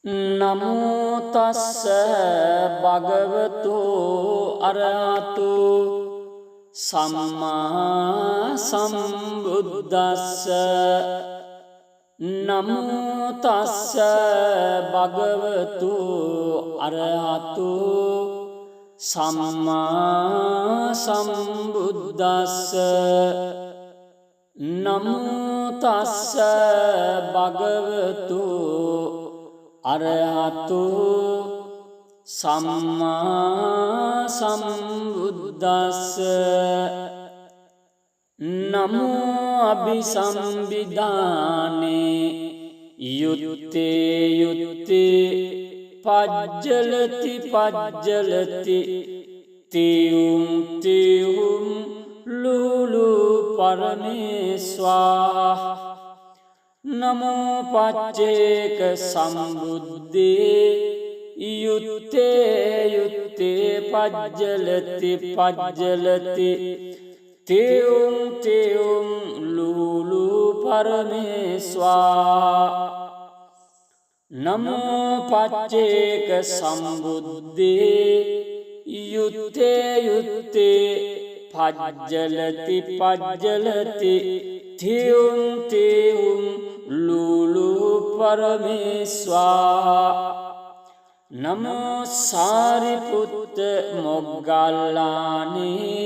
නමෝ තස්ස භගවතු අරහතු සම්මා සම්බුද්දස්ස. නමෝ තස්ස භගවතු අරහතු සම්මා සම්බුද්දස්ස. නමෝ තස්ස භගවතු අරහතු සම්මා සම්බුද්දස්ස. නමෝ අභිසම්බිදානේ යුත්තේ යුත්තේ පජ්ජලති පජ්ජලති තියුම් තියුම් ලුලු පරමේස්වාහ. නමෝ පච්චේක සම්බුද්දේ යුත්තේ යුත්තේ පජ්ජලති පජ්ජලති තියුම් තියුම් ලුලු පරමේස්වාහ. නමෝ පච්චේක සම්බුද්දේ යුත්තේ යුත්තේ පජ්ජලති පජ්ජලති තියුම් තියුම් ලුලු පරමේස්වාහ. නමෝ සාරිපුත්ත මොග්ගල්ලානේ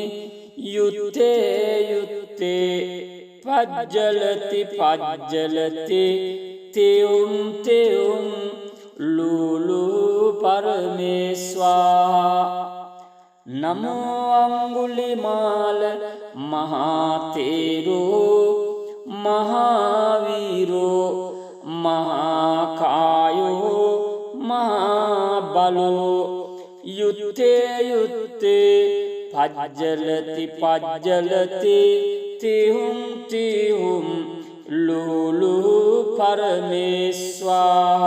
යුත්තේ යුත්තේ පජ්ජලති පජ්ජලති තියුම් තියුම් ලුලු පරමේස්වාහ. නමෝ අංගුලිමාල මහතේරෝ මහාවීරෝ මහාකායෝ මහාබලෝ යුත්තේ යුත්තේ පජ්ජලති පජ්ජලති තිහුම් තිහුම් ලුලු පරමේස්වාහ.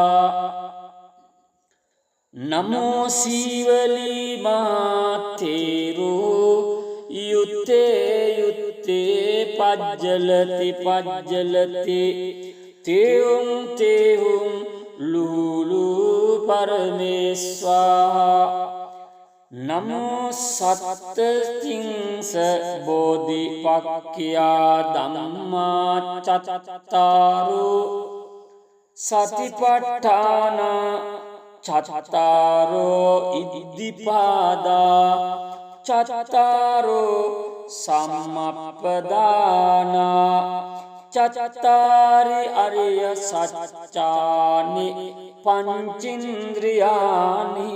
නමෝ සීවලී මහතේරෝ යුත්තේ යුත්තේ පජ්ජලති පජ්ජලති තියුම් තියුම් ලුලු පරමේස්වාහ. නමෝ සත්තතිංස බෝධිපක්ඛියා ධම්මා චත්තාරෝ සතිපට්ඨාන චත්තාරෝ ඉද්ධිපාදා චත්තාරෝ සම්මප්පදානා චත්තාරි අරිය සච්චානි පංචින්ද්‍රියානි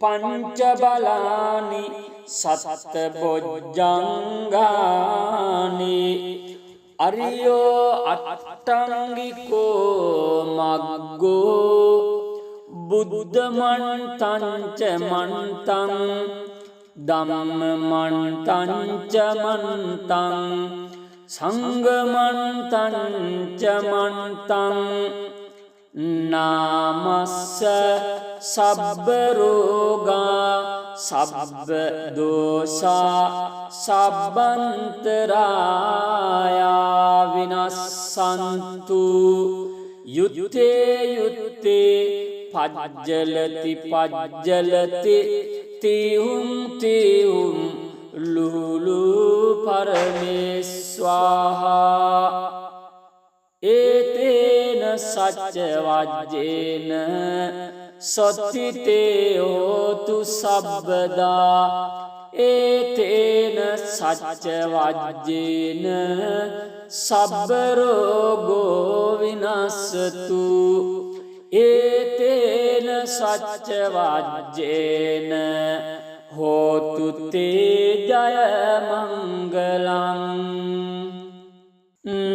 පංච බලානි සත්ත බොජ්ජංගානි අරියෝ අට්ඨංගිකෝ මග්ගෝ බුද්ධ මන්තංච මන්තං ධම්ම මන්තංච මන්තං සංඝ මන්තංච මන්තං නාමස්ස සබ්බ රෝගා සබ්බ දෝසා සබ්බන්තරායා විනස්සන්තු යුත්තේ යුත්තේ පජ්ජලති පජ්ජලති තිහුම් තිහුම් ලුලු පරමේස්වාහ. ඒතේන සච්ච වජ්ජේන සොත්තිතේ හෝතු සබ්බදා. ඒතේන සච්ච වජ්ජේන සබ්බ රෝගෝ විනස්සතු. ඒතේන සච්ච වජ්ජේන හෝතු තේ ජය මංගලං.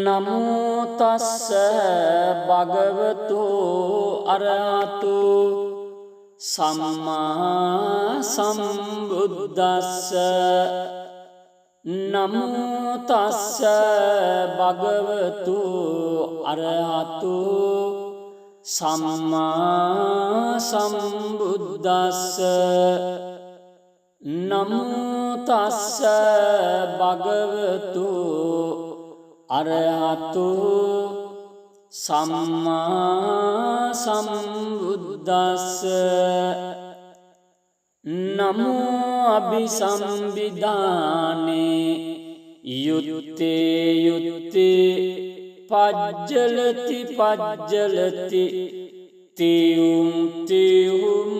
නමෝ තස්ස භගවතු අරහතු සම්මා සම්බුද්දස්ස. නමෝ තස්ස භගවතු අරහතු සම්මා සම්බුද්දස්ස. නමෝ තස්ස භගවතු අරහතු සම්මා සම්බුද්දස්ස නමෝ අභිසම්බිදානේ යුත්තේ යුත්තේ පජ්ජලති පජ්ජලති තියුම් තියුම්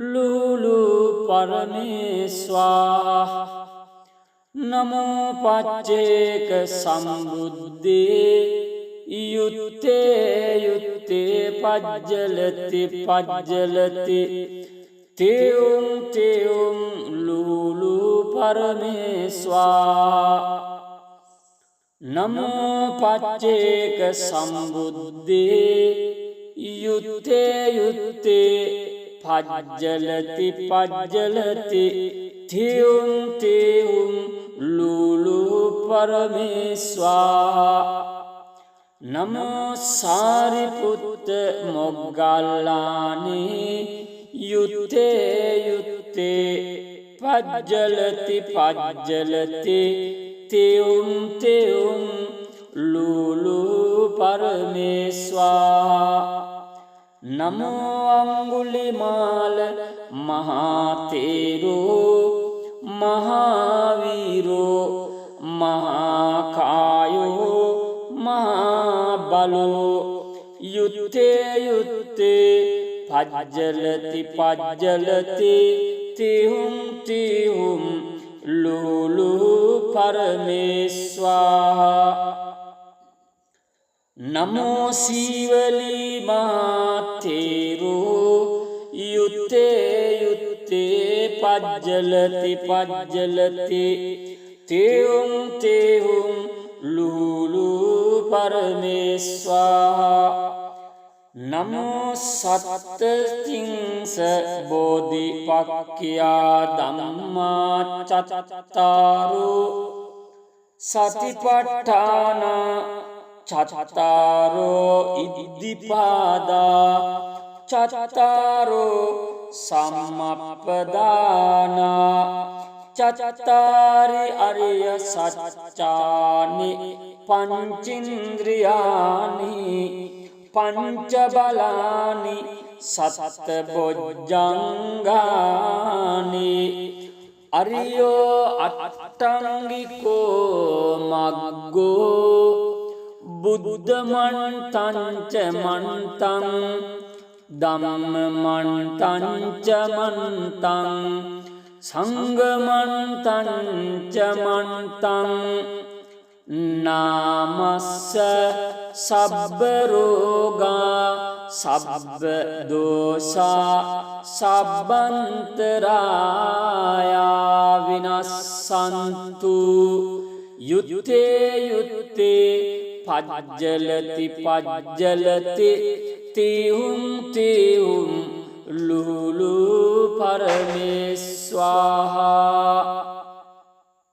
ලුලු පරමේස්වා නමෝ පච්චේක සම්බුද්දේ යුත්තේ යුත්තේ පජ්ජලති පජ්ජලති තියුම් තියුම් ලුලු පරමේස්වා නමෝ පච්චේක සම්බුද්දේ යුත්තේ යුත්තේ පජ්ජලති පජ්ජලති තියුම් තියුම් ලුලු පරමේස්වා නමෝ සාරිපුත්ත මොග්ගල්ලානේ යුත්තේ යුත්තේ පජ්ජලති පජ්ජලති තියුම් තියුම් ලුලු පරමේස්වා නමෝ අංගුලිමාල මහතේරෝ මහාවීරෝ මහාකායෝ මහාබලෝ යුත්තේ යුත්තේ පජ්ජලති පජ්ජලති තිහුම් තිහුම් ලුලු පරමේස්වා නමෝ සීවලී මාතේරෝ යුත්තේ යුත්තේ පජ්ජලති පජ්ජලති තියුම් තියුම් ලුලු පරමේස්වා නමෝ සත්තතිංස බෝධිපක්ඛියා ධම්මා චත්තාරෝ සතිපට්ඨාන චත්තාරෝ ඉද්ධිපාදා චත්තාරෝ සම්මප්පදානා චත්තාරි අරිය සත්‍යානි පංචින්ද්‍රියානි පංච බලානි සත්ත බොජ්ජංගානි අරියෝ අට්ඨංගිකෝ මග්ගෝ බුද්ධ මන්තං ච මන්තං ධම්ම මන්තං ච මන්තං සංඝ මන්තං ච මන්තං නාමස්ස සබ්බ රෝගා සබ්බ දෝසා සබ්බන්තරායා විනස්සන්තු යුත්තේ යුත්තේ පජ්ජලති පජ්ජලති තිහුම් තිහුම් ලුලු පරමේස්වාහා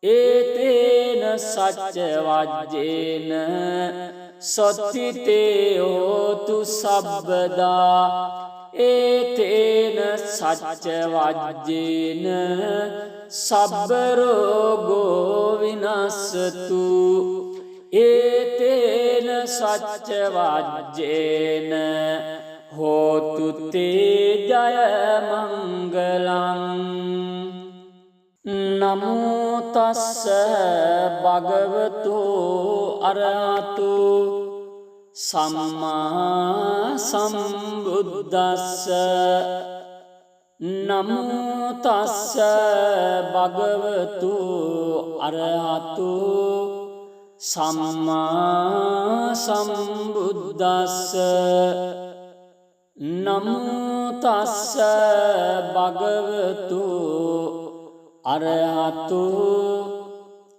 ඒතේන සච්ච වජ්ජේන සොත්තිතේ හෝතු සබ්බදා ඒතේන සච්ච වජ්ජේන සබ්බ රෝගෝ විනස්සතු ඒතේන සච්ච වජ්ජේන හෝතු තේ ජය මංගලං නමෝ තස්ස භගවතු අරහතු සම්මා සම්බුද්දස්ස නමෝ තස්ස භගවතු අරහතු සම්මා සම්බුද්දස්ස නමෝ තස්ස භගවතු අරහතු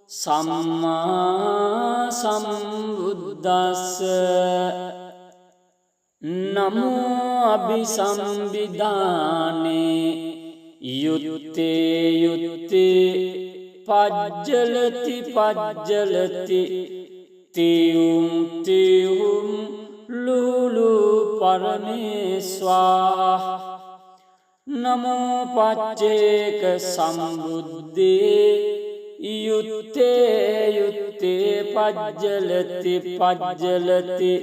සම්මා සම්බුද්දස්ස නමෝ අභිසම්බිදානේ යුත්තේ යුත්තේ පජ්ජලති පජ්ජලති තියුම් තියුම් ලුලු පරමේස්වා නමෝ පච්චේක සම්බුද්දේ යුත්තේ යුත්තේ පජ්ජලති පජ්ජලති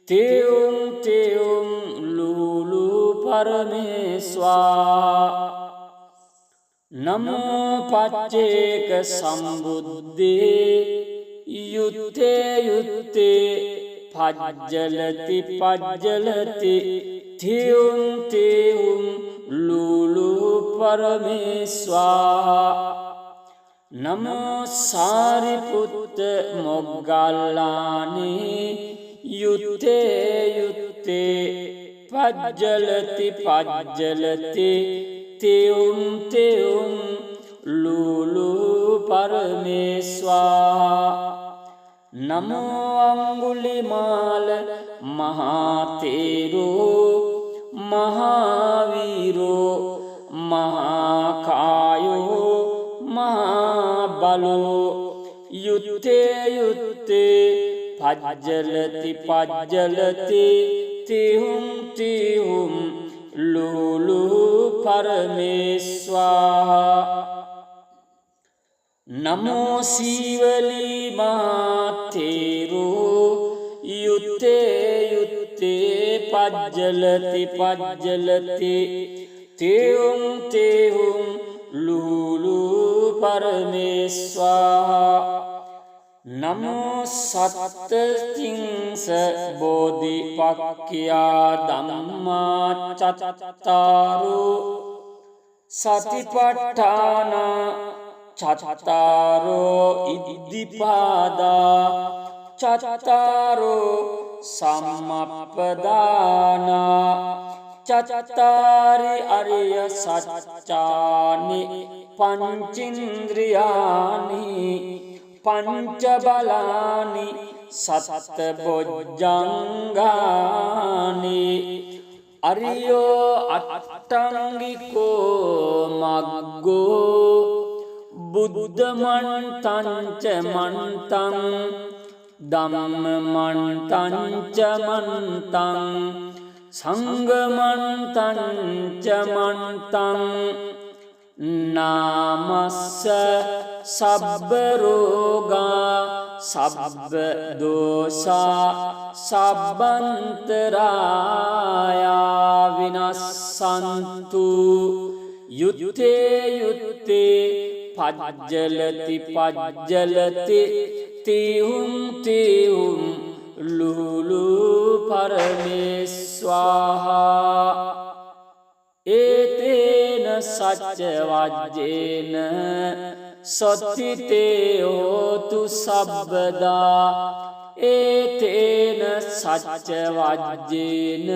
තෙවුම් තෙවුම් ලූලු පරමේස්වා නමෝ පච්චේක සම්බුද්දේ යුත්තේ යුත්තේ පජ්ජලති පජ්ජලති තෙවුම් තෙවුම් ලූලු පරමේස්වා නමෝ සාරිපුත්ත මොග්ගල්ලානේ යුත්තේ යුත්තේ පජ්ජලති පජ්ජලති තෙවුම් තෙවුම් ලූලු පරමේස්වා නමෝ අංගුලිමාල මහතේරෝ මහාවීරෝ මහාකායෝ මහාබලෝ යුත්තේ යුත්තේ පජ්ජලති පජ්ජලති තෙවුම් තෙවුම් ලූලු පරමේස්වා නමෝ සීවලී මාතේරෝ යුත්තේ යුත්තේ පජ්ජලති පජ්ජලති තෙවුම් තෙවුම් ලූලු පරමේස්වා නමෝ සත්තතිංස බෝධිපක්ඛයා ධම්මා චත්තාරෝ සතිපට්ඨාන චත්තාරෝ ඉද්ධිපාදා චත්තාරෝ සම්මප්පදාන චත්තාරි අරිය සත්‍යානි පංචින්ද්‍රියානි පංච බලානි සත්ත බොජ්ජංගානි අරියෝ අට්ටංගිකෝ මග්ගෝ බුද්ධ මන්තං ච මන්තං ධම්ම මන්තං ච මන්තං සංඝ මන්තං ච මන්තං නාමස්ස සබ්බ රෝගා සබ්බ දෝසා සබ්බන්තරායා විනස්සන්තු යුත්තේ යුත්තේ පජ්ජලති පජ්ජලති තෙවුම් තෙවුම් ලූලු පරමේස්වාහා ඒතේන සච්ච වජ්ජේන සොත්තිතේ හෝතු සබ්බදා ඒතේන සච්ච වජ්ජේන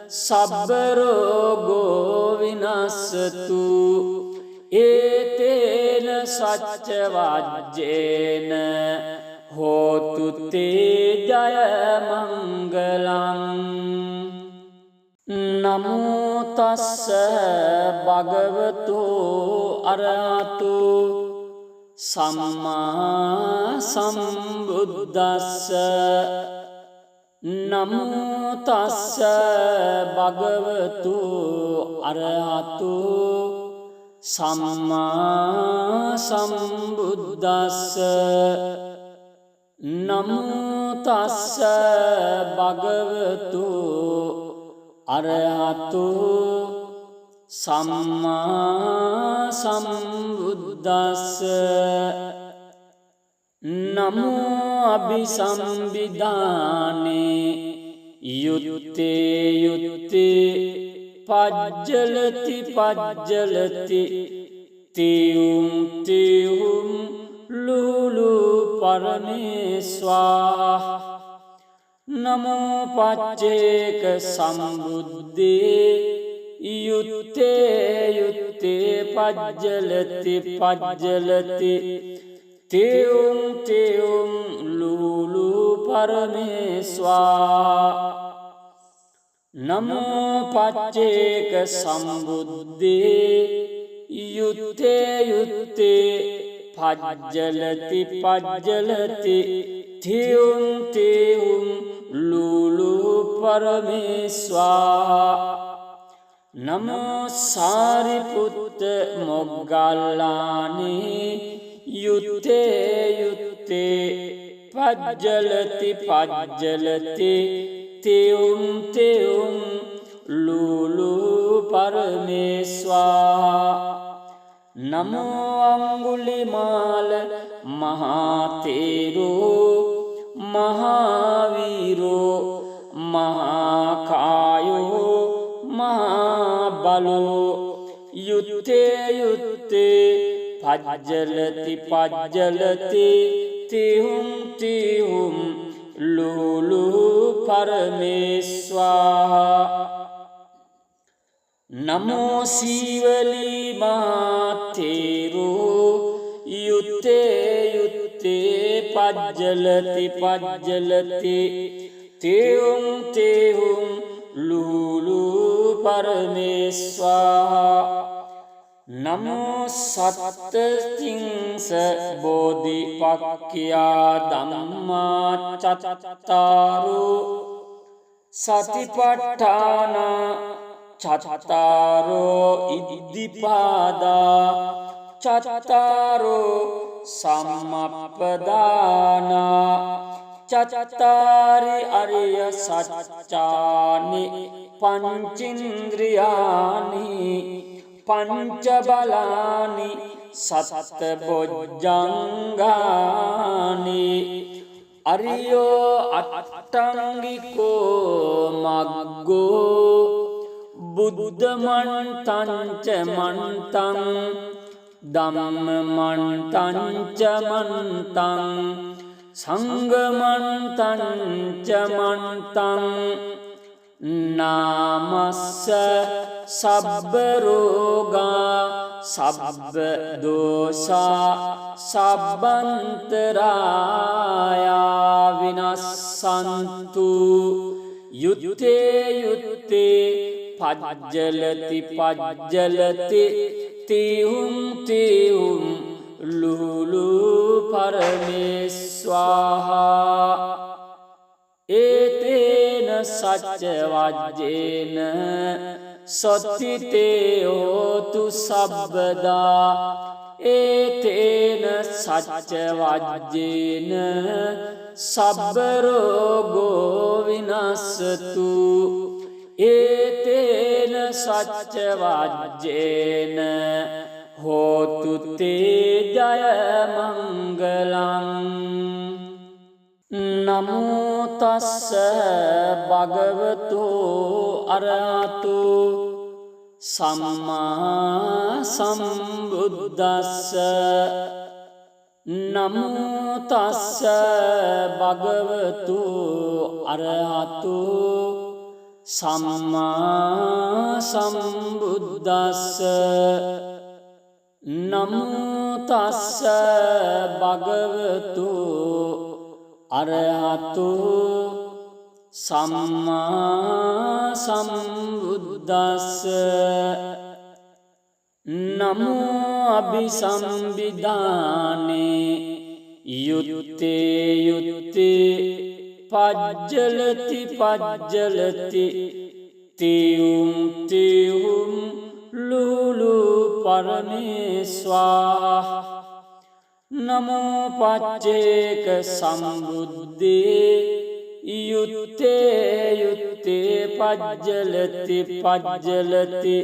සබ්බ රෝගෝ විනස්සතු ඒතේන සච්ච වජ්ජේන හෝතු තේ ජය මංගලං නමෝ තස්ස භගවතු අරහතු සම්මා සම්බුද්දස්ස නමෝ තස්ස භගවතු අරහතු සම්මා සම්බුද්දස්ස නමෝ තස්ස භගවතු අරහතු සම්මා සම්බුද්දස්ස නමෝ අභිසම්බිදානේ යුත්තේ යුත්තේ පජ්ජලති පජ්ජලති තෙවුම් තෙවුම් ලූලු පරමේස්වා නමෝ පච්චේක සම්බුද්දේ යුත්තේ යුත්තේ පජ්ජලති පජ්ජලති තෙවුම් තෙවුම් ලූලු පරමේස්වා නමෝ පච්චේක සම්බුද්දේ යුත්තේ යුත්තේ පජ්ජලති පජ්ජලති තෙවුම් තෙවුම් ලූලු පරමේස්වා නමෝ සාරිපුත්ත මොග්ගල්ලානේ යුත්තේ යුත්තේ පජ්ජලති පජ්ජලති තියුම් තියුම් ලූලු පරමේස්වාහා නමෝ අංගුලිමාල මහතේරෝ මහාවීරෝ මහාකායෝ මහාබලෝ යුත්තේ යුත්තේ පජ්ජලති පජ්ජලති තිහුම් තිහුම් ලූලු පරමේස්වාහා නමෝ සීවලී මහතේරෝ යුත්තේ යුත්තේ පජ්ජලති පජ්ජලති තිහුම් තිහුම් ලූලු පරමේස්වාහා නමෝ සත්තතිංස බෝධිපක්ඛියා ධම්මා චත්තාරෝ සතිපට්ඨාන චත්තාරෝ ඉද්ධිපාදා චත්තාරෝ සම්මප්පදානා චත්තාරි අරිය සත්‍යානි පංචින්ද්‍රියානි පංච බලානි සත්ත බොජ්ජංගානි අරියෝ අට්ඨංගිකෝ මග්ගෝ බුද්ධ මන්තං ච මන්තං ධම්ම මන්තං ච මන්තං සංඝ මන්තං ච මන්තං නාමස්ස සබ්බ රෝගා සබ්බ දෝසා සබ්බන්තරායා විනස්සන්තු යුත්තේ යුත්තේ පජ්ජලති පජ්ජලති තිහුම් තිහුම් ලූලු පරමේස්වාහා ඒතේන සච්ච වජ්ජේන සොත්තිතේ හෝතු සබ්බදා ඒතේන සච්ච වජ්ජේන සබ්බ රෝගෝ විනස්සතු ඒතේන සච්ච වජ්ජේන හෝතු තේ ජය මංගලං නමෝ තස්ස භගවතු අරහතු සම්මා සම්බුද්දස්ස නමෝ තස්ස භගවතු අරහතු සම්මා සම්බුද්දස්ස නමෝ තස්ස භගවතු අරහතු සම්මා සම්බුද්දස්ස නමෝ අභිසම්බිදානේ යුත්තේ යුත්තේ පජ්ජලති පජ්ජලති තියුම් තියුම් ලූලු පරමේස්වාහා නමෝ පච්චේක සම්බුද්දේ යුත්තේ යුත්තේ පජ්ජලති පජ්ජලති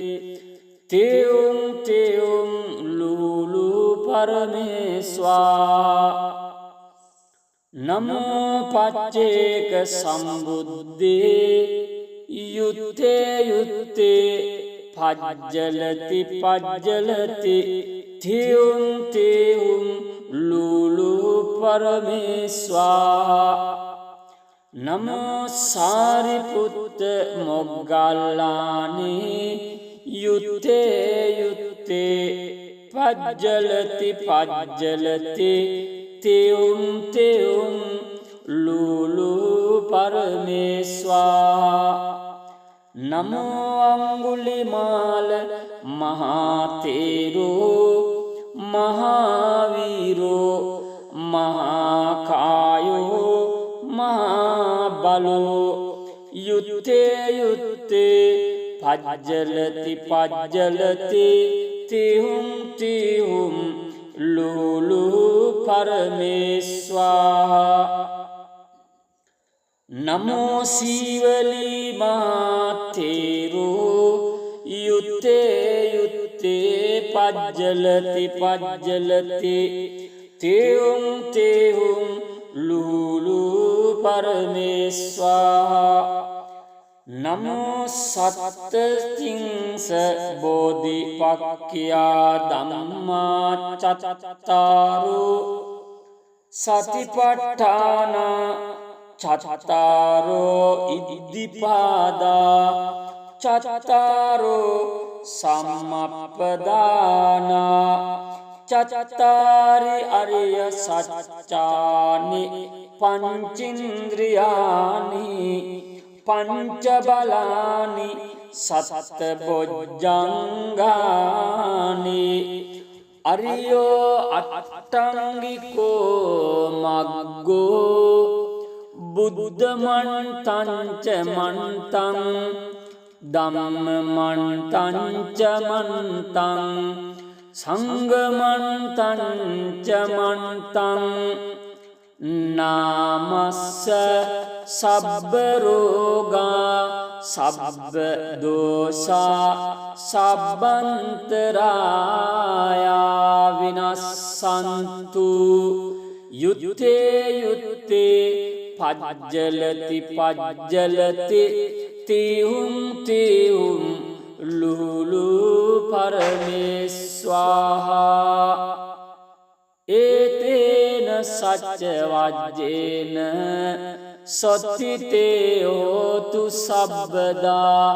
තියුම් තියුම් ලූලු පරමේස්වාහා නමෝ පච්චේක සම්බුද්දේ යුත්තේ යුත්තේ පජ්ජලති පජ්ජලති තියුම් තියුම් ලූලු පරමේස්වාහා නමෝ සාරිපුත්ත මොග්ගල්ලානේ යුත්තේ යුත්තේ පජ්ජලති පජ්ජලති තියුම් තියුම් ලූලු පරමේස්වාහා නමෝ අංගුලිමාල මහතේරෝ මහාවීරෝ මහාකායෝ මහාබලෝ යුත්තේ යුත්තේ පජ්ජලති පජ්ජලති තිහුම් තිහුම් ලූලු පරමේස්වාහා නමෝ සීවලී මාතේරෝ යුත්තේ යුත්තේ පජ්ජලති පජ්ජලති තේවුම් තේවුම් ලූලු පරමේස්වාහා නමෝ සත්තතිංස බෝධිපක්ඛියා ධම්මා චත්තාරෝ සතිපට්ඨාන චත්තාරෝ ඉද්ධිපාදා චත්තාරෝ සම්මප්පදානා චත්තාරි අරිය සත්‍යානි පංචින්ද්‍රියානි පංච බලානි සත්ත බොජ්ජංගානි අරියෝ අට්ටංගිකෝ මග්ගෝ බුද්ධ මන්තං ච මන්තං ධම්ම මන්තං ච මන්තං සංඝ මන්තං ච මන්තං නාමස්ස සබ්බ රෝගා සබ්බ දෝසා සබ්බන්තරායා විනස්සන්තු යුත්තේ යුත්තේ පජ්ජලති පජ්ජලති තීහුම් තීහුම් ලූලු පරමේස්වාහා ඒතේන සච්ච වජ්ජේන සොත්තිතේ හෝතු සබ්බදා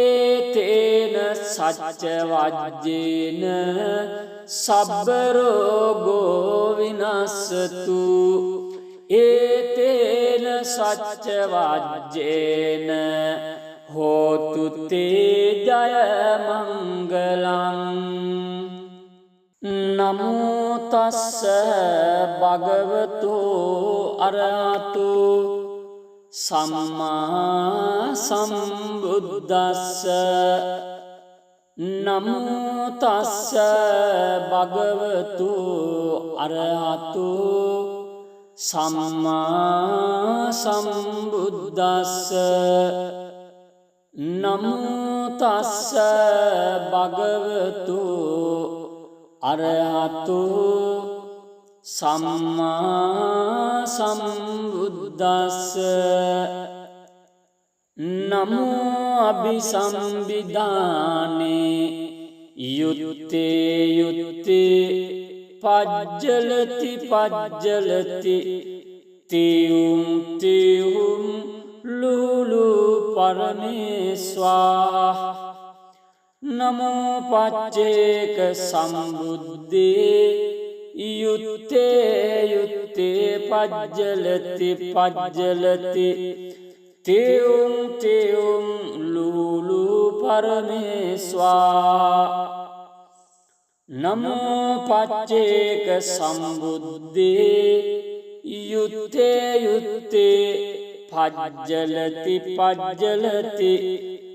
ඒතේන සච්ච වජ්ජේන සබ්බ රෝගෝ විනස්සතු ඒතේන සච්ච වජ්ජේන හෝතු තේ ජය මංගලං නමෝ තස්ස භගවතු අරහතු සම්මා සම්බුද්දස්ස නමෝ තස්ස භගවතු අරහතු සම්මා සම්බුද්දස්ස නමෝ තස්ස භගවතු අරහතු සම්මා සම්බුද්දස්ස නමෝ අභිසම්බිදානේ යුත්තේ යුත්තේ පජ්ජලති පජ්ජලති තීහුම් තීහුම් ලූලු පරමේස්වාහා නමෝ පච්චේක සම්බුද්දේ යුත්තේ යුත්තේ පජ්ජලති පජ්ජලති තේවුම් තේවුම් ලූලු පරමේස්වාහා නමෝ පච්චේක සම්බුද්දේ යුත්තේ යුත්තේ පජ්ජලති පජ්ජලති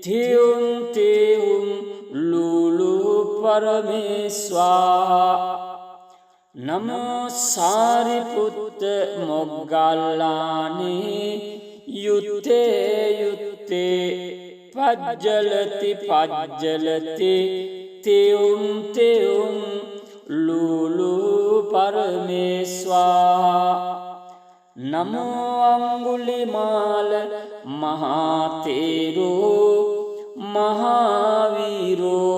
තේවුම් තේවුම් ලූලු පරමේස්වාහා නමෝ සාරිපුත්ත මොග්ගල්ලානේ යුත්තේ යුත්තේ පජ්ජලති පජ්ජලති තේවුම් තේවුම් ලූලු පරමේස්වාහා නමෝ අංගුලිමාල මහතේරෝ මහාවීරෝ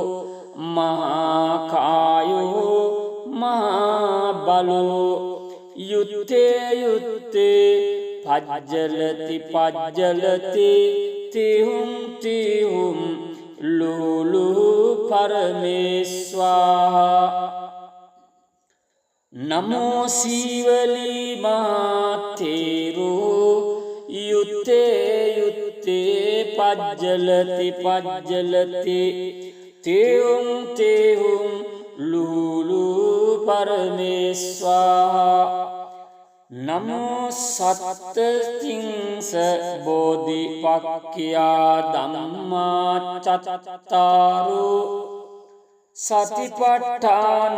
මහාකායෝ මහාබලෝ යුත්තේ යුත්තේ පජ්ජලති පජ්ජලති තීහුම් තීහුම් ලූලු පරමේස්වාහා නමෝ සීවලී මාතේරෝ යුත්තේ යුත්තේ පජ්ජලති පජ්ජලති තේවුම් තේවුම් ලූලු පරමේස්වාහා නමෝ සත්තතිංස බෝධිපක්ඛියා ධම්මා චත්තාරෝ සතිපට්ඨාන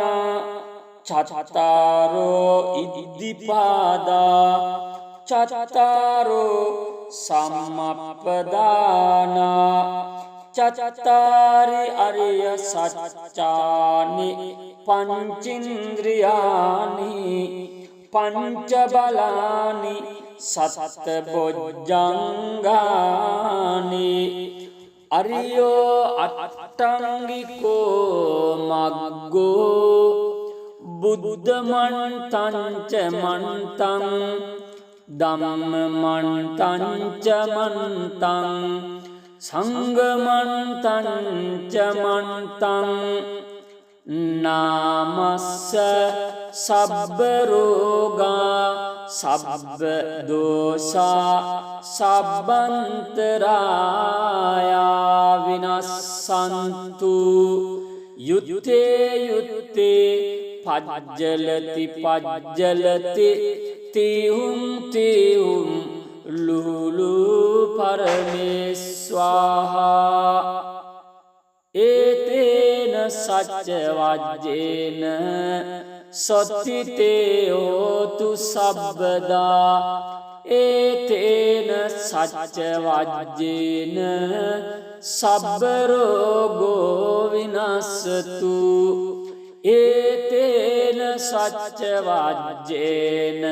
චත්තාරෝ ඉද්ධිපාදා චත්තාරෝ සම්මප්පදානා චත්තාරි අරිය සච්චානි පංචින්ද්‍රියානි පංච බලානි සත්ත බොජ්ජංගානි අරියෝ අට්ටංගිකෝ මග්ගෝ බුද්ධ මන්තංච මන්තං ධම්ම මන්තංච මන්තං සංඝ මන්තංච මන්තං නාමස්ස සබ්බ රෝගා සබ්බ දෝසා සබ්බන්තරායා විනස්සන්තු යුත්තේ යුත්තේ පජ්ජලති පජ්ජලති තිහුම් තිහුම් ලුලු පරමේස්වාහා ඒතේන සච්ච වජ්ජේන සොත්තිතේ හෝතු සබ්බදා ඒතේන සච්ච වජ්ජේන සබ්බ රෝගෝ විනස්සතු ඒතේන සච්ච වජ්ජේන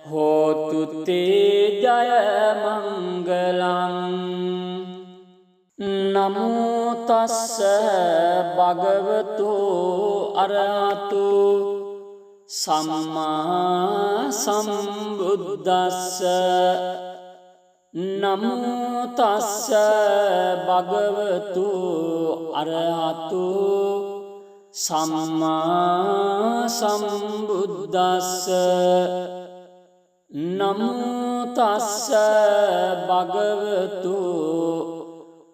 හෝතු තේ ජය මංගලං නමෝ තස්ස භගවතු අරහතු සම්මා සම්බුද්දස්ස නමෝ තස්ස භගවතු අරහතු සම්මා සම්බුද්දස්ස නමෝ තස්ස භගවතු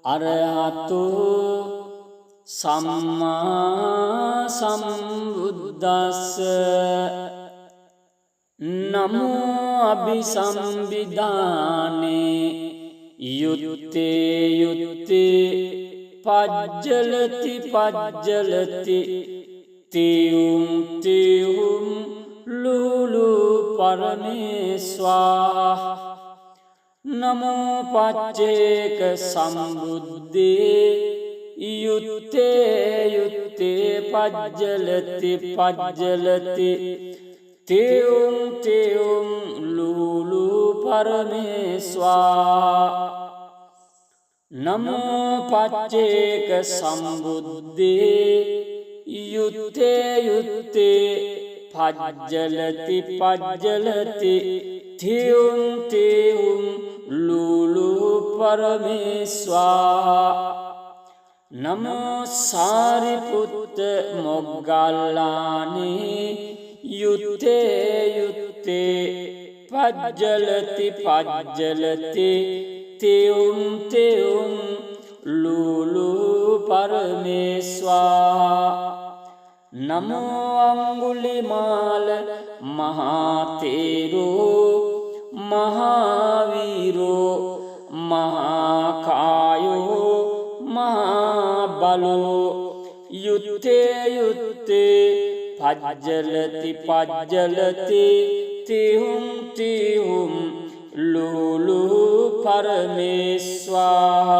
අරහතු සම්මා සම්බුද්දස්ස නමෝ අභිසම්බිදානේ යුත්තේ යුත්තේ පජ්ජලති පජ්ජලති තියුම් තියුම් ලුලු පරමේස්වාහ නමෝ පච්චේක සම්බුද්දේ යුත්තේ යුත්තේ පජ්ජලති පජ්ජලති තියුම් තියුම් ලුලු පරමේස්වාහ නමෝ පච්චේක සම්බුද්දේ යුත්තේ යුත්තේ පජ්ජලති පජ්ජලති තියුම් තියුම් ලුලු පරමේස්වාහ නමෝ සාරිපුත්ත මොග්ගල්ලානේ යුත්තේ යුත්තේ පජ්ජලති පජ්ජලති තියුම් තියුම් ලුලු පරමේස්වාහ නමෝ අංගුලිමාල මහතේරෝ මහාවීරෝ මහාකායෝ මහාබලෝ යුත්තේ යුත්තේ පජ්ජලති පජ්ජලති තිහුම් තිහුම් ලුලු පරමේස්වාහ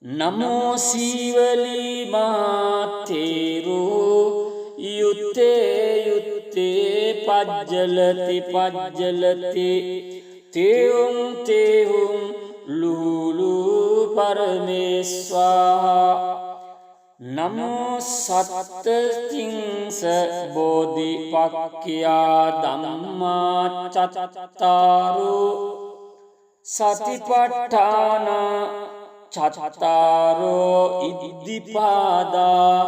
නමෝ සීවලී මාතේරෝ යුත්තේ යුත්තේ පජ්ජලති පජ්ජලති තියුම් තියුම් ලුලු පරමේස්වාහ නමෝ සත්තතිංස බෝධිපක්ඛියා ධම්මා චත්තාරෝ සතිපට්ඨාන චත්තාරෝ ඉද්ධිපාදා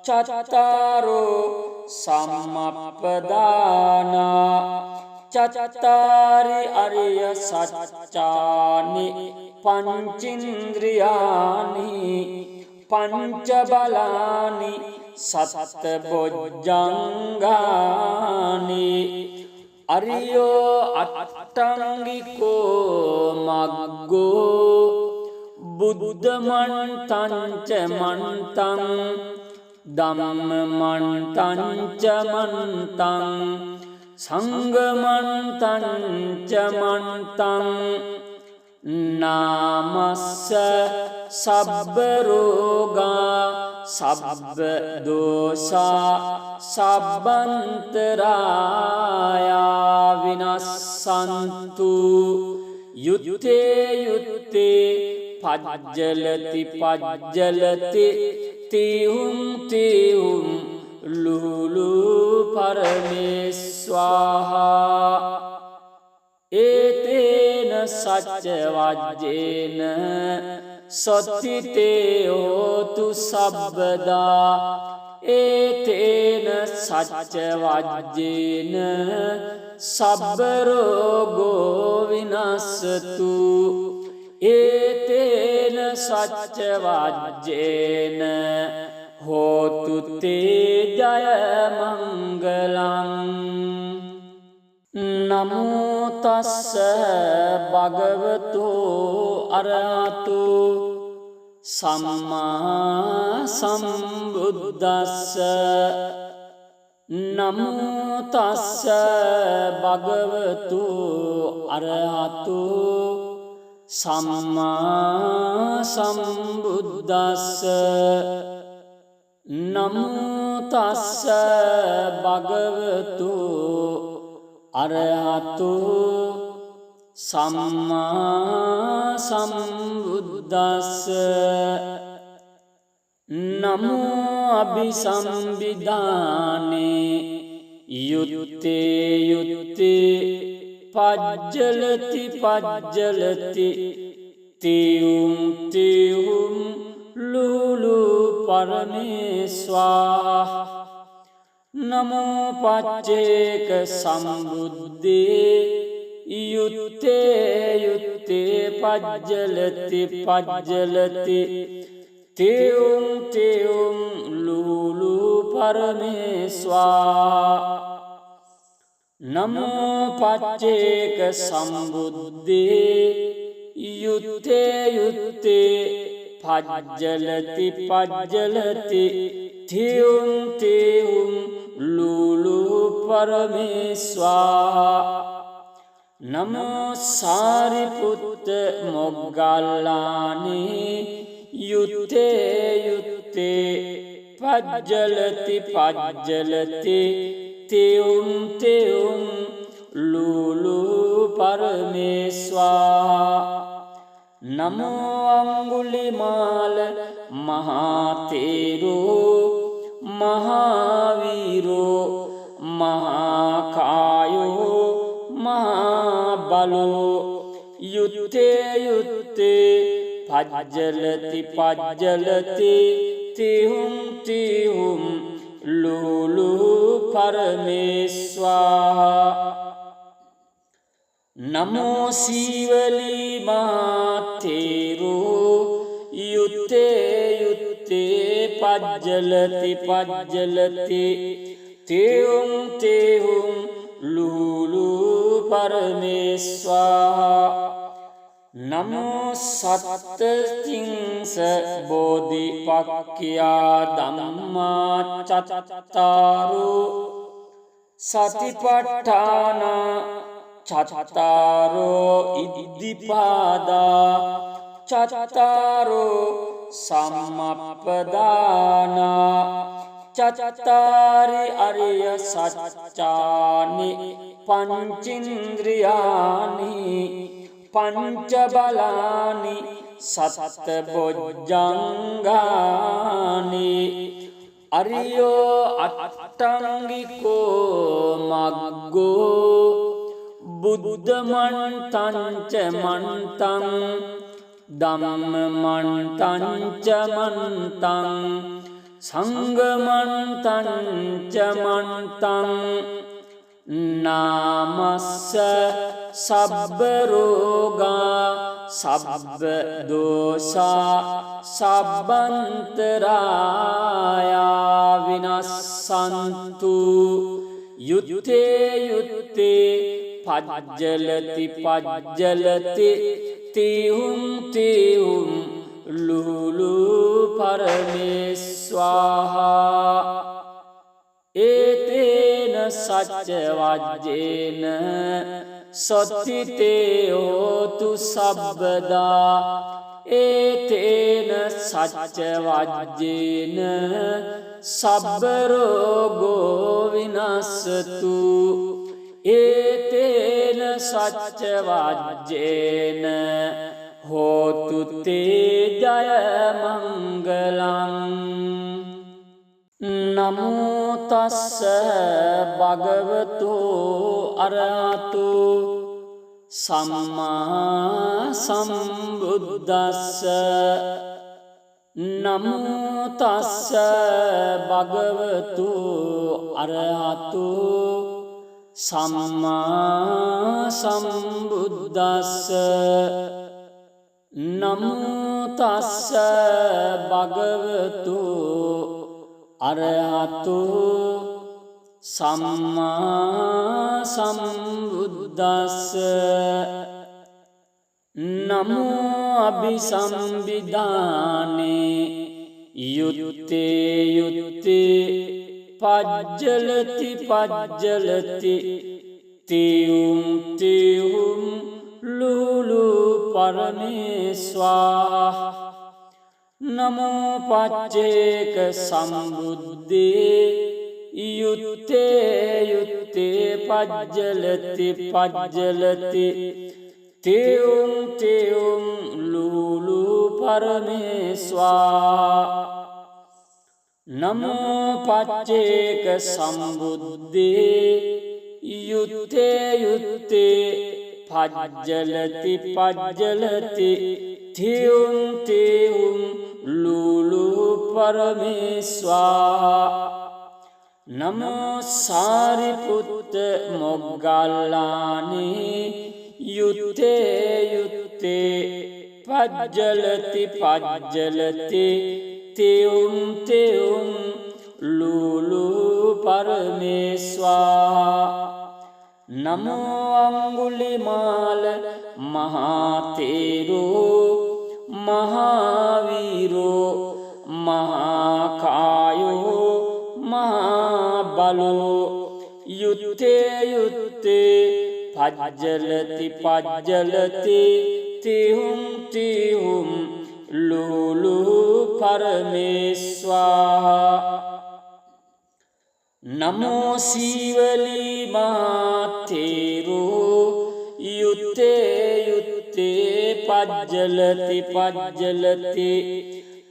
චත්තාරෝ සම්මප්පදානා චත්තාරි අරිය සච්චානි පංචින්ද්‍රියානි පංච බලානි සත්ත බොජ්ජංගානි අරියෝ අට්ටංගිකෝ මග්ගෝ බුද්ධ මන්තංච මන්තං ධම්ම මන්තංච මන්තං සංගමන්තං ච මන්තං නාමස්ස සබ්බ රෝගා සබ්බ දෝසා සබ්බන්තරායා විනස්සන්තු යුත්තේ යුත්තේ පජ්ජලති පජ්ජලති තිහුම් තිහුම් ලුලු පරමේස්වාහා ඒතේන සච්ච වජ්ජේන සොත්තිතේ හෝතු සබ්බදා ඒතේන සච්ච වජ්ජේන සබ්බ රෝගෝ විනස්සතු ඒතේන සච්ච වජ්ජේන හෝතු තේ ජය මංගලං නමෝ තස්ස භගවතු අරහතු සම්මා සම්බුද්දස්ස නමෝ තස්ස භගවතු අරහතු සම්මා සම්බුද්දස්ස නමෝ තස්ස භගවතු අරහතු සම්මා සම්බුද්දස්ස නමෝ අභිසම්බිදානේ යුත්තේ යුත්තේ පජ්ජලති පජ්ජලති තියුම් තියුම් ලුලු පරමේස්වාහ නමෝ පච්චේක සම්බුද්දේ යුත්තේ යුත්තේ පජ්ජලති පජ්ජලති තියුම් තියුම් ලුලු පරමේස්වාහ නමෝ පච්චේක සම්බුද්දේ යුත්තේ යුත්තේ පජ්ජලති පජ්ජලති තියුම් තියුම් ලුලු පරමේස්වාහ නමෝ සාරිපුත්ත මොග්ගල්ලානේ යුත්තේ යුත්තේ පජ්ජලති පජ්ජලති තියුම් තියුම් ලුලු පරමේස්වාහ නමෝ අංගුලිමාල මහතේරෝ මහාවීරෝ මහාකායෝ මහාබලෝ යුත්තේ යුත්තේ පජ්ජලති පජ්ජලති තිහුම් තිහුම් ලුලු පරමේස්වාහ නමෝ සීවලී මාතේරෝ යුත්තේ යුත්තේ පජ්ජලති පජ්ජලති තියුම් තියුම් ලුලු පරමේස්වාහ නමෝ සත්තතිංස බෝධිපක්ඛියා ධම්මා චත්තාරෝ සතිපට්ඨාන චත්තාරෝ ඉද්ධිපාදා චත්තාරෝ සම්මප්පදානා චත්තාරි අරිය සත්‍යානි පංචින්ද්‍රියානි පංච බලානි සත්ත බොජ්ජංගානි අරියෝ අට්ඨංගිකෝ මග්ගෝ බුද්ධ මන්තං ච මන්තං ධම්ම මන්තං ච මන්තං සංඝ මන්තං ච මන්තං නාමස්ස සබ්බ රෝගා සබ්බ දෝසා සබ්බන්තරායා විනස්සන්තු යුත්තේ යුත්තේ පජ්ජලති පජ්ජලති තිහුම් තිහුම් ලුලු පරමේස්වාහා ඒතේන සච්ච වජ්ජේන සොත්තිතේ හෝතු සබ්බදා ඒතේන සච්ච වජ්ජේන සබ්බරෝගෝ විනස්සතු ඒතේන සච්ච වජ්ජේන හෝතු තේ ජය මංගලං නමෝ තස්ස භගවතු අරහතු සම්මා සම්බුද්දස්ස නමෝ තස්ස භගවතු අරහතු සම්මා සම්බුද්දස්ස නමෝ තස්ස භගවතු අරහතු සම්මා සම්බුද්දස්ස නමෝ අභිසම්බිදානේ යුත්තේ යුත්තේ පජ්ජලති පජ්ජලති තියුම් තියුම් ලුලු පරමේස්වා නමෝ පච්චේක සම්බුද්දේ යුත්තේ යුත්තේ පජ්ජලති පජ්ජලති තියුම් තියුම් ලුලු පරමේස්වා නමෝ පච්චේක සම්බුද්දේ යුත්තේ යුත්තේ පජ්ජලති පජ්ජලති තියුම් තියුම් ලුලු පරමේස්වා නමෝ සාරිපුත්ත මොග්ගල්ලානේ යුත්තේ යුත්තේ පජ්ජලති පජ්ජලති තියුම් තියුම් ලුලු පරමේස්වා නමෝ අංගුලිමාල මහතේරෝ මහාවීරෝ මහාකායෝ මහාබලෝ යුත්තේ යුත්තේ පජ්ජලති පජ්ජලති තිහුම් තිහුම් ලුලු පරමේස්වා නමෝ සීවලී මාතේරෝ යුත්තේ යුත්තේ පජ්ජලති පජ්ජලති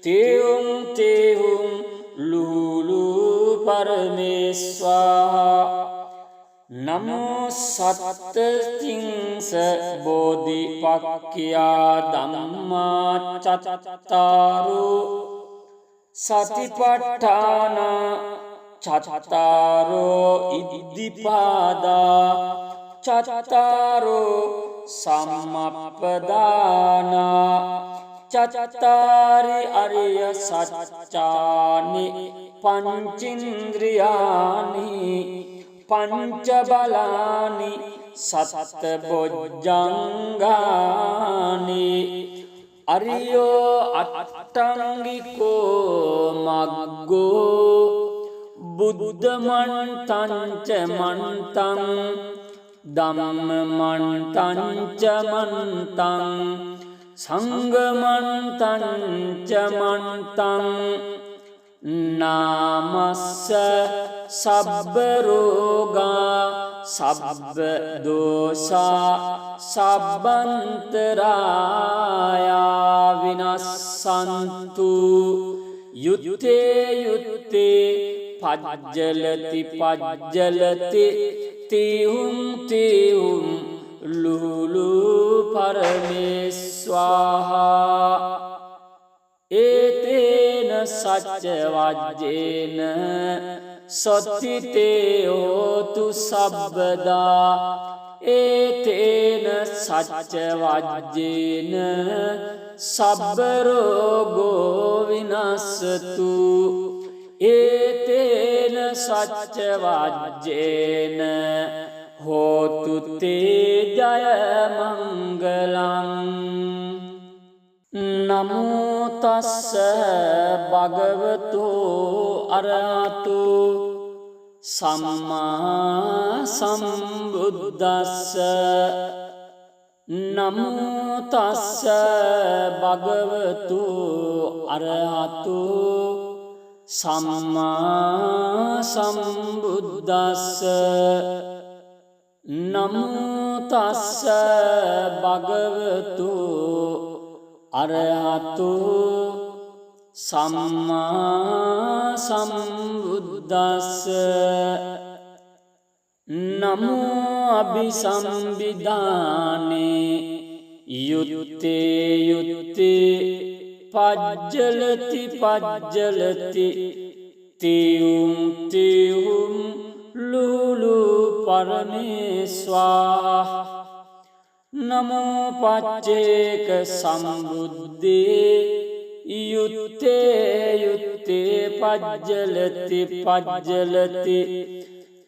තියුම් තියුම් ලුලු පරමේස්වා නමෝ සත්තතිංස බෝධිපක්ඛියා ධම්මා චත්තාරෝ සතිපට්ඨාන චත්තාරෝ ඉද්ධිපාදා චත්තාරෝ සම්මප්පදානා චත්තාරි අරිය සත්‍යානි පංචින්ද්‍රියානි පංච බලානි සත්ත බොජ්ජංගානි අරියෝ අට්ඨංගිකෝ මග්ගෝ බුද්ධ මන්තං ච මන්තං ධම්ම මන්තං ච මන්තං සංඝ මන්තං ච මන්තං නාමස්ස සබ්බ රෝගා සබ්බ දෝසා සබ්බන්තරායා විනස්සන්තු යුත්තේ යුත්තේ පජ්ජලති පජ්ජලති තිහුම් තිහුම් ලුලු පරමේස්වාහා ඒතේන සච්ච වජ්ජේන සොත්තිතේ හෝතු සබ්බදා ඒතේන සච්ච වජ්ජේන සබ්බරෝගෝ විනස්සතු ඒතේන සච්ච වජ්ජේන හෝතු තේ ජය මංගලං නමෝ තස්ස භගවතු අරහතු සම්මා සම්බුද්දස්ස නමෝ තස්ස භගවතු අරහතු සම්මා සම්බුද්දස්ස නමෝ තස්ස භගවතු අරහතු සම්මා සම්බුද්දස්ස නමෝ අභිසම්බිදානේ යුත්තේ යුත්තේ පජ්ජලති පජ්ජලති තියුම් තියුම් ලුලු පරමේස්වා නමෝ පච්චේක සම්බුද්දේ යුත්තේ යුත්තේ පජ්ජලති පජ්ජලති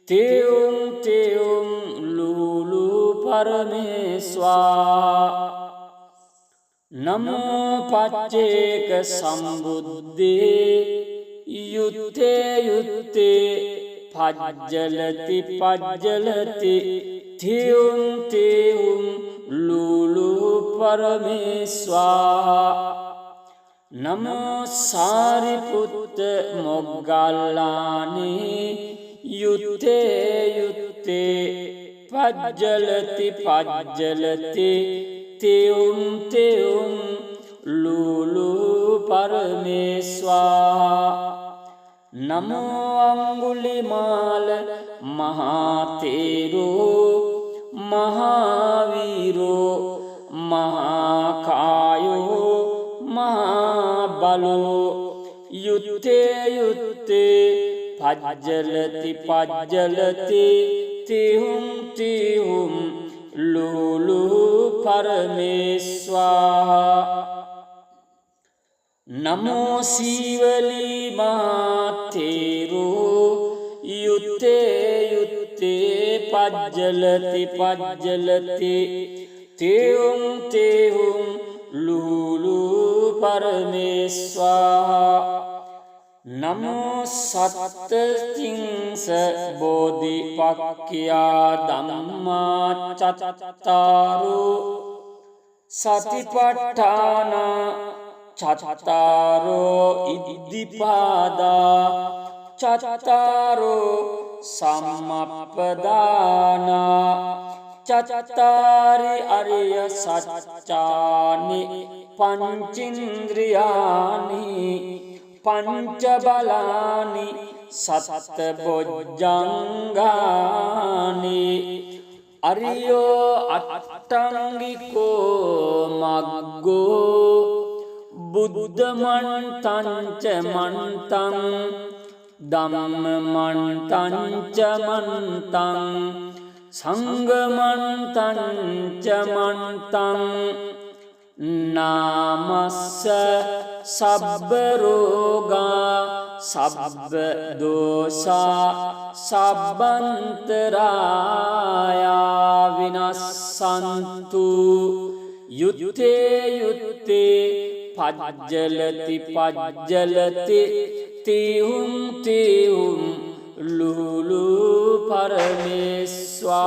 තියුම් තියුම් ලුලු පරමේස්වා නමෝ පච්චේක සම්බුද්දේ යුත්තේ යුත්තේ පජ්ජලති පජ්ජලති තියුම් තියුම් ලුලු පරමේස්වා නමෝ සාරිපුත්ත මොග්ගල්ලානේ යුත්තේ යුත්තේ පජ්ජලති පජ්ජලති තියුම් තියුම් ලුලු පරමේස්වා නමෝ අංගුලිමාල මහතේරෝ මහාවීරෝ මහාකායෝ මහාබලෝ යුත්තේ යුත්තේ පජ්ජලති පජ්ජලති තිහුම් තිහුම් ලුලු පරමේස්වා නමෝ සීවලී මාතේරෝ යුත්තේ යුත්තේ පජ්ජලති පජ්ජලති තිහුම් තිහුම් ලුලු පරමේස්වා නමෝ සත්තතිංස බෝධිපක්ඛියා ධම්මා චත්තාරෝ සතිපට්ඨාන චත්තාරෝ ඉද්ධිපාදා චත්තාරෝ සම්මප්පදානා චත්තාරි අරිය සත්‍යානි පංචින්ද්‍රියානි පංච බලානි සත්ත බොජ්ජංගානි අරියෝ අට්ටංගිකෝ මග්ගෝ බුද්ධ මන්තං ච මන්තං ධම්ම මන්තං ච මන්තං සංඝ මන්තං ච මන්තං නාමස්ස සබ්බ රෝගා සබ්බ දෝසා සබ්බන්තරායා විනස්සන්තු යුත්තේ යුත්තේ පජ්ජලති පජ්ජලති තිහුම් තිහුම් ලුලු පරමේස්වාහා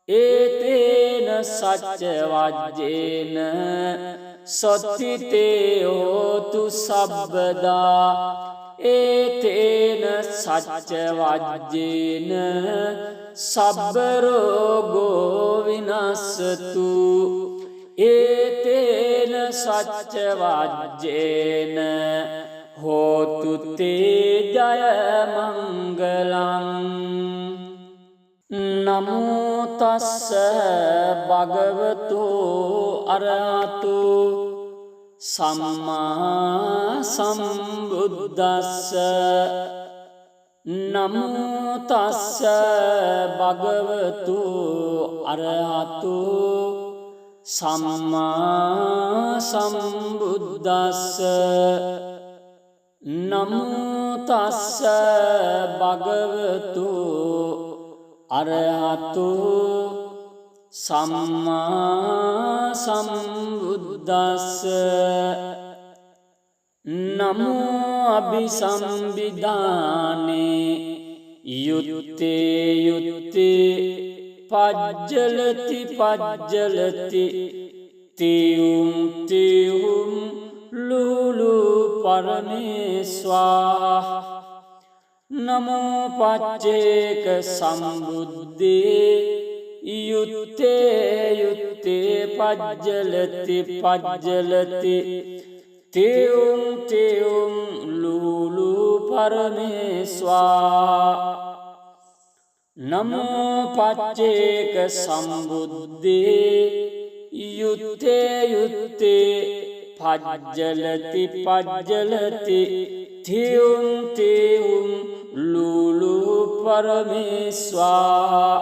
ඒතේන සච්ච වජ්ජේන සොත්තිතේ හෝතු සබ්බදා ඒතේන සච්ච වජ්ජේන සබ්බ රෝගෝ විනස්සතු ඒතේන සච්ච වජ්ජේන හෝතු තේ ජය මංගලං නමෝ තස්ස භගවතු අරහතු සම්මා සම්බුද්දස්ස නමෝ තස්ස භගවතු අරහතු සම්මා සම්බුද්දස්ස නමෝ තස්ස භගවතු අරහතු සම්මා සම්බුද්දස්ස නමෝ අභිසම්බිධානේ යුත්තේ යුත්තේ පජ්ජලති පජ්ජලති තියුම් තියුම් ලුලු පරමේස්වා නමෝ පච්චේක සම්බුද්දේ යුත්තේ යුත්තේ පජ්ජලති පජ්ජලති තියුම් තියුම් ලුලු පරමේස්වා නමෝ පච්චේක සම්බුද්දේ යුත්තේ යුත්තේ පජ්ජලති පජ්ජලති තියුම් තියුම් ලුලු පරමේස්වා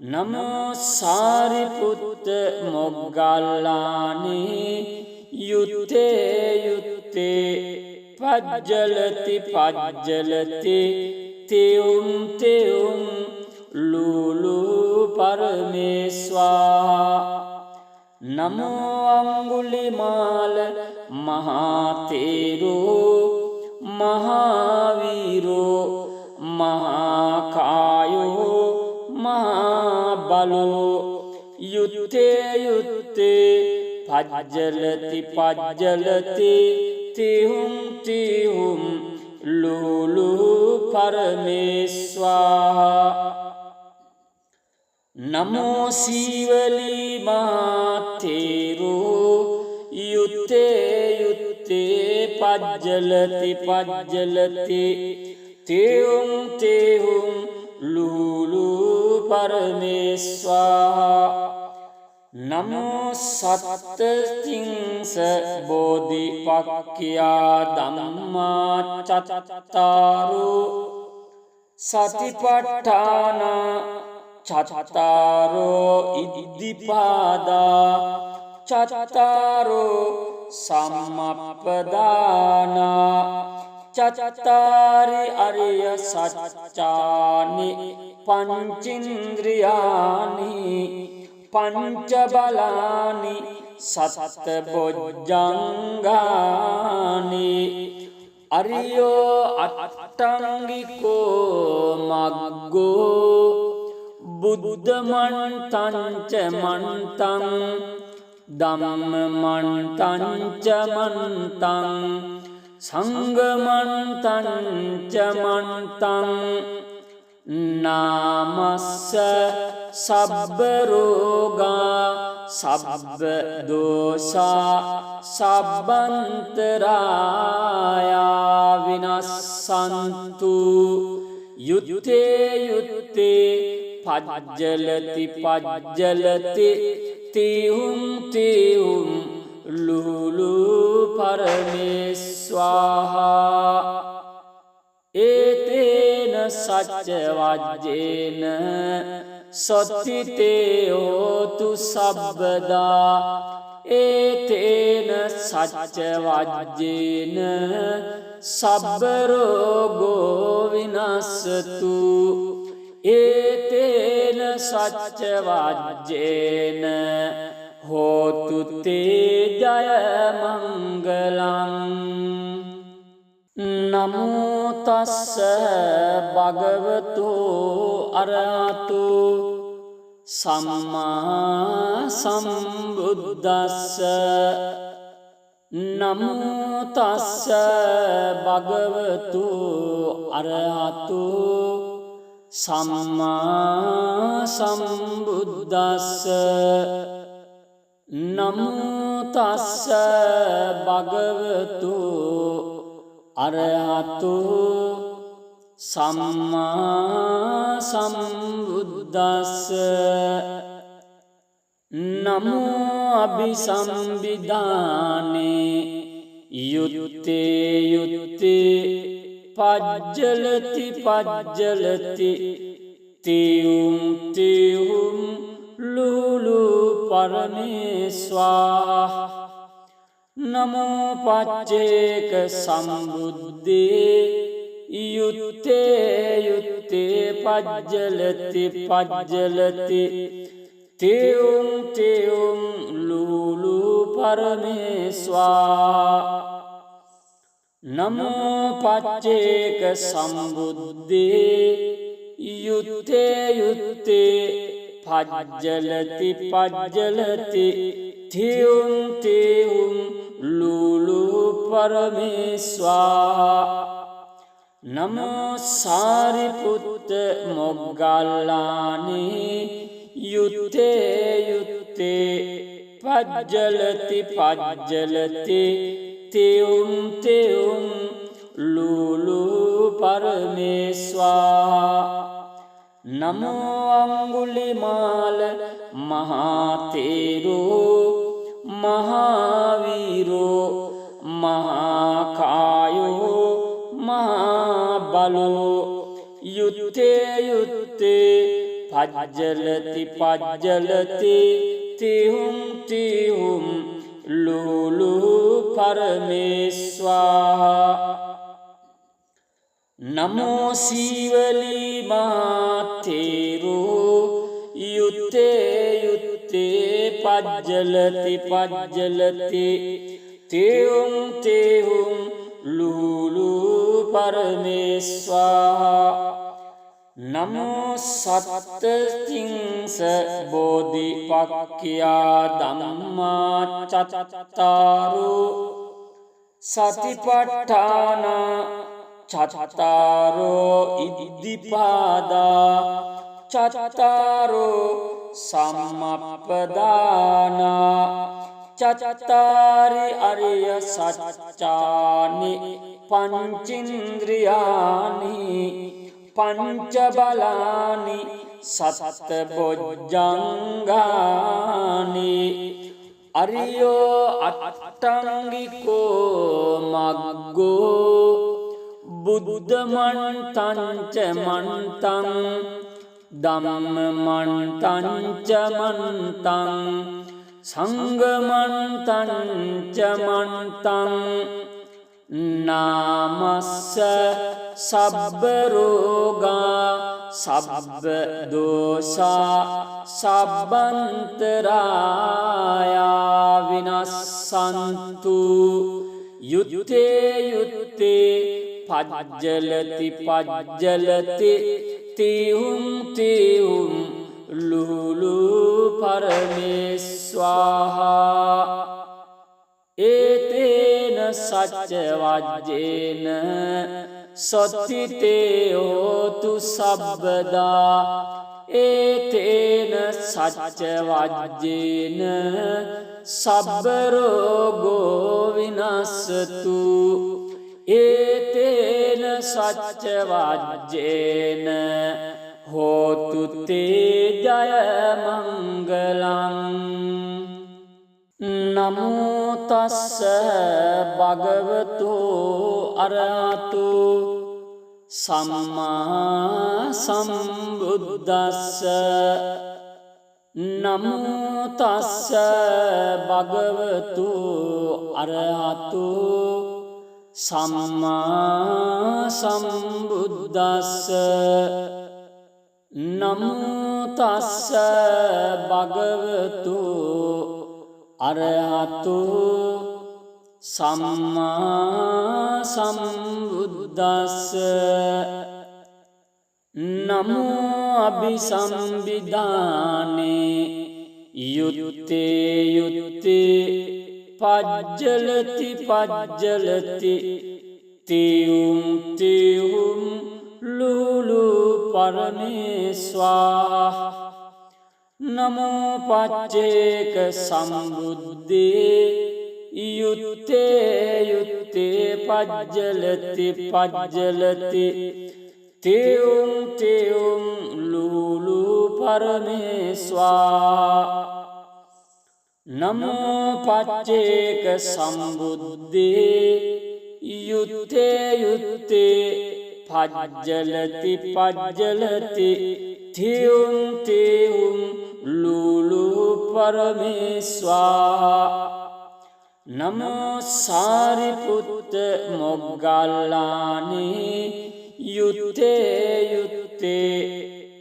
නමෝ සාරිපුත්ත මොග්ගල්ලානේ යුත්තේ යුත්තේ පජ්ජලති පජ්ජලති තියුම් තියුම් ලුලු පරමේස්වා නමෝ අංගුලිමාල මහතේරෝ මහාවීරෝ මහාකායෝ මහාබලෝ යුත්තේ යුත්තේ පජ්ජලති පජ්ජලති තිහුම් තිහුම් ලුලු පරමේස්වා නමෝ සීවලී මාතේරෝ යුත්තේ යුත්තේ පජ්ජලති පජ්ජලති තිහුම් තිහුම් ලුලු පරමේස්වා නමෝ සත්තතිංස බෝධිපක්ඛියා ධම්මා චත්තාරෝ සතිපට්ඨාන චත්තාරෝ ඉද්ධිපාදා චත්තාරෝ සම්මප්පදානා චත්තාරි අරිය සත්‍යානි පංචින්ද්‍රියානි පංච බලානි සත්ත බොජ්ජංගානි අරියෝ අට්ඨංගිකෝ මග්ගෝ බුද්ධ මන්තං ච මන්තං ධම්ම මන්තං ච මන්තං සංඝ මන්තං ච මන්තං නාමස්ස සබ්බ රෝගා සබ්බ දෝසා සබ්බන්තරායා විනස්සන්තු යුත්තේ යුත්තේ පජ්ජලති පජ්ජලති තිහුම් තිහුම් ලුලු පරමේස්වාහා ඒතේන සච්ච වජ්ජේන සොත්තිතේ හෝතු සබ්බදා ඒතේන සච්ච වජ්ජේන සබ්බ රෝගෝ විනස්සතු ඒතේන සච්ච වජ්ජේන හෝතු තේ ජය මංගලං නමෝ තස්ස භගවතු අරහතු සම්මා සම්බුද්දස්ස නමෝ තස්ස භගවතු අරහතු සම්මා සම්බුද්දස්ස නමෝ තස්ස භගවතු අරහතු සම්මා සම්බුද්දස්ස නමෝ අභිසම්බිධානේ යුත්තේ යුත්තේ පජ්ජලති පජ්ජලති තියුම් තියුම් ලුලු පරමේස්වා නමෝ පච්චේක සම්බුද්දේ යුත්තේ යුත්තේ පජ්ජලති පජ්ජලති තියුම් තියුම් ලුලු පරමේස්වා නමෝ පච්චේක සම්බුද්දේ යුත්තේ යුත්තේ පජ්ජලති පජ්ජලති තියුම් තියුම් ලූලු පරමේස්වා නමෝ සාරිපුත්ත මොග්ගල්ලානේ යුත්තේ යුත්තේ පජ්ජලති පජ්ජලති තියුම් තියුම් ලූලු පරමේස්වා නමෝ අංගුලිමාල මහතේරෝ මහාවීරෝ මහාකායෝ මහාබලෝ යුත්තේ යුත්තේ පජ්ජලති පජ්ජලති තිහුම් තිහුම් ලූලු පරමේස්වා නමෝ සීවලී මාතේරෝ යුත්තේ යුත්තේ පජ්ජලති පජ්ජලති තියුම් තියුම් ලූලු පරමේස්වා නමෝ සත්තතිංස බෝධිපක්ඛියා ධම්මා චත්තාරෝ සතිපට්ඨාන චත්තාරෝ ඉද්ධිපාදා චත්තාරෝ සම්මප්පදානා චත්තාරි අරිය සත්‍යානි පංචින්ද්‍රියානි පංච බලානි සත්ත බොජ්ජංගානි අරියෝ අට්ඨංගිකෝ මග්ගෝ බුද්ධ මන්තං ච මන්තං ධම්ම මන්තං ච මන්තං සංඝ මන්තං ච මන්තං නාමස්ස සබ්බ රෝගා සබ්බ දෝසා සබ්බන්තරායා විනස්සන්තු යුත්තේ යුත්තේ පජ්ජලති පජ්ජලති තිහුම් තිහුම් ලූලු පරමේස්වාහා ඒතේන සච්ච වජ්ජේන සොත්තිතේ හෝතු සබ්බදා ඒතේන සච්ච වජ්ජේන සබ්බ රෝගෝ විනස්සතු ඒතේන සච්ච වජ්ජේන හෝතු තේ ජය මංගලං නමෝ තස්ස භගවතු අරහතු සම්මා සම්බුද්දස්ස නමෝ තස්ස භගවතු අරහතු සම්මා සම්බුද්දස්ස නමෝ තස්ස භගවතු අරහතු සම්මා සම්බුද්දස්ස නමෝ අභිසම්බිදානේ යුත්තේ යුත්තේ පජ්ජලති පජ්ජලති තියුම් තියුම් ලූලු පරමේස්වා නමෝ පච්චේක සම්බුද්දේ යුත්තේ යුත්තේ පජ්ජලති පජ්ජලති තියුම් තියුම් ලූලු පරමේස්වා නමෝ පච්චේක සම්බුද්දේ යුත්තේ යුත්තේ පජ්ජලති පජ්ජලති තියුම් තියුම් ලූලු පරමේස්වා නමෝ සාරිපුත්ත මොග්ගල්ලානේ යුත්තේ යුත්තේ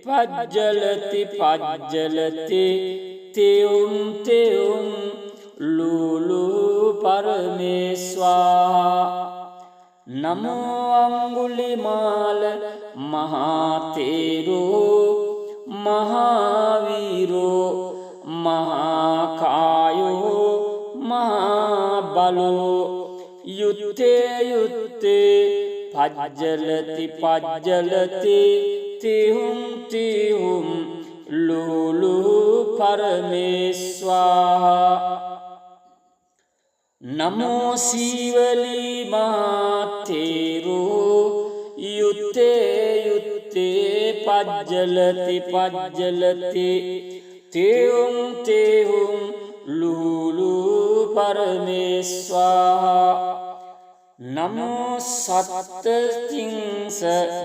පජ්ජලති පජ්ජලති තියුම් තියුම් ලූලු පරමේස්වා නමෝ අංගුලිමාල මහතේරෝ මහාවීරෝ මහාකායෝ මහාබලෝ යුත්තේ යුත්තේ පජ්ජලති පජ්ජලති තිහුම් තිහුම් ලූලු පරමේස්වාහා නමෝ සීවලී මාතේරෝ යුත්තේ යුත්තේ පජ්ජලති පජ්ජලති තිහුම් තිහුම් ලූලු පරමේස්වාහා නමෝ සත්තතිංස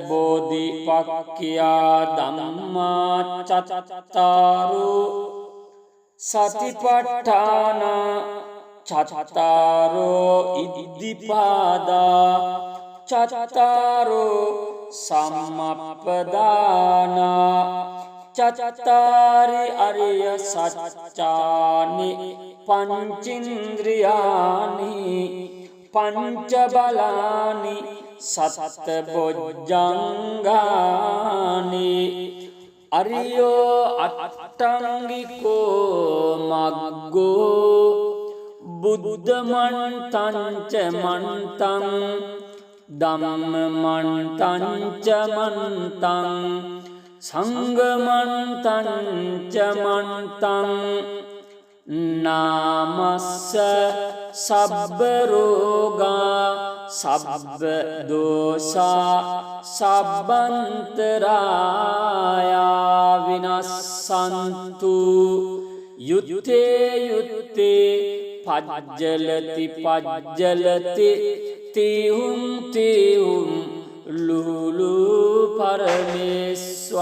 බෝධිපක්ඛියා ධම්මා චත්තාරෝ සතිපට්ඨාන චත්තාරෝ ඉද්ධිපාදා චත්තාරෝ සම්මප්පදානා චත්තාරි අරිය සත්‍යානි පංචින්ද්‍රියානි පංච බලානි සත්ත බොජ්ජංගානි අරියෝ අට්ටංගිකෝ මග්ගෝ බුද්ධ මන්තං ච මන්තං ධම්ම මන්තං ච මන්තං සංඝ මන්තං ච මන්තං නාමස්ස සබ්බ රෝගා සබ්බ දෝසා සබ්බන්තරායා විනස්සන්තු යුත්තේ යුත්තේ පජ්ජලති පජ්ජලති තිහුම් තිහුම් ලූලු පරමේස්වාහා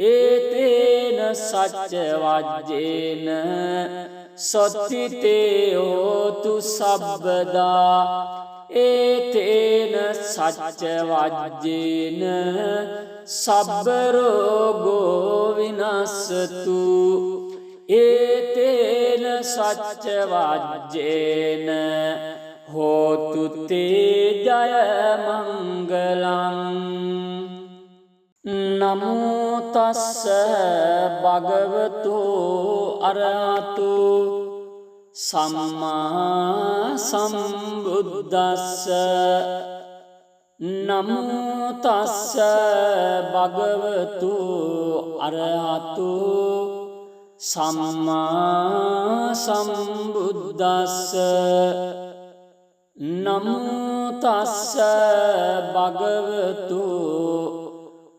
ඒතේන සච්ච වජ්ජේන සොත්තිතේ හෝතු සබ්බදා ඒතේන සච්ච වජ්ජේන සබ්බ රෝගෝ විනස්සතු ඒතේන සච්ච වජ්ජේන හෝතු තේ ජය මංගලං නමෝ තස්ස භගවතු අරහතු සම්මා සම්බුද්දස්ස නමෝ තස්ස භගවතු අරහතු සම්මා සම්බුද්දස්ස නමෝ තස්ස භගවතු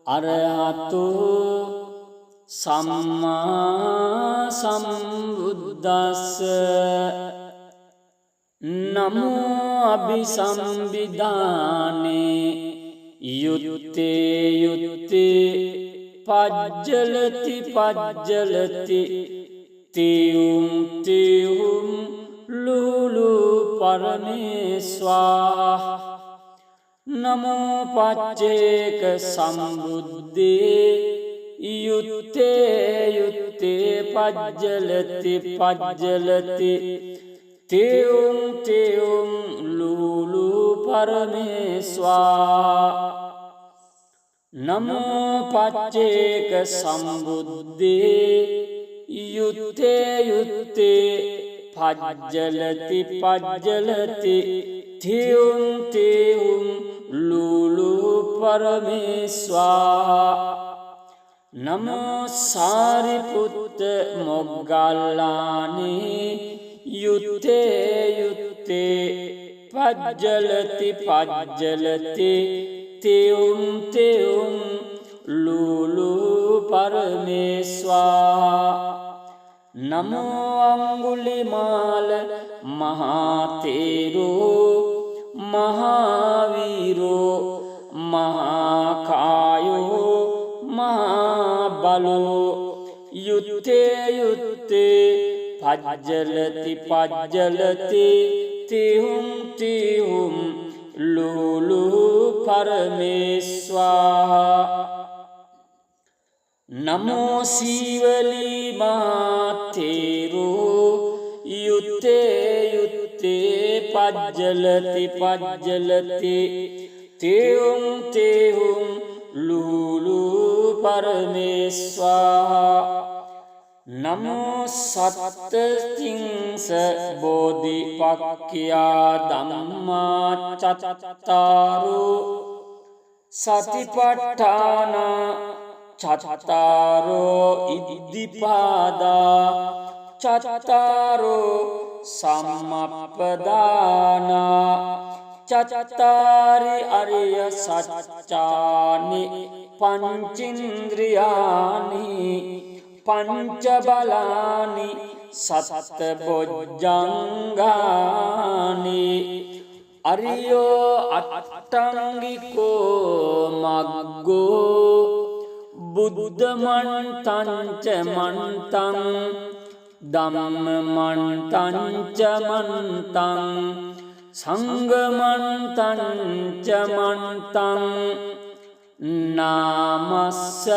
අරහතු සම්මා සම්බුද්දස්ස නමෝ අභිසම්බිදානේ යුත්තේ යුත්තේ පජ්ජලති පජ්ජලති තියුම් තියුම් ලූලු පරමේස්වාහා නමෝ පච්චේක සම්බුද්දේ යුත්තේ යුත්තේ පජ්ජලති පජ්ජලති තියුම් තියුම් ලූලු පරමේස්වාහා නමෝ පච්චේක සම්බුද්දේ යුත්තේ යුත්තේ පජ්ජලති පජ්ජලති තියුම් තියුම් ලූලු පරමේස්වාහා නමෝ සාරිපුත්ත මොග්ගල්ලානේ යුත්තේ යුත්තේ පජ්ජලති පජ්ජලති තියුම් තියුම් ලූලු පරමේස්වාහා නමෝ අංගුලිමාල මහතේරෝ මහාවීරෝ මහාකායෝ මහාබලෝ යුත්තේ යුත්තේ පජ්ජලති පජ්ජලති තිහුම් තිහුම් ලූලු පරමේස්වාහා නමෝ සීවලී මාතේරෝ යුත්තේ යුත්තේ පජ්ජලති පජ්ජලති තේහුම් තේහුම් ලුලු පරමේස්වාහා නමෝ සත්තතිංස බෝධිපක්ඛියා ධම්මා චත්තාරෝ සතිපට්ඨාන චත්තාරෝ ඉද්ධිපාදා චත්තාරෝ සම්මප්පදානා චත්තාරි අරිය සත්‍යානි පංචින්ද්‍රියානි පංච බලානි සත්ත බොජ්ජංගානි අරියෝ අට්ඨංගිකෝ මග්ගෝ බුද්ධ මන්තං ච මන්තං ධම්ම මන්තං ච මන්තං සංඝ මන්තං ච මන්තං නාමස්ස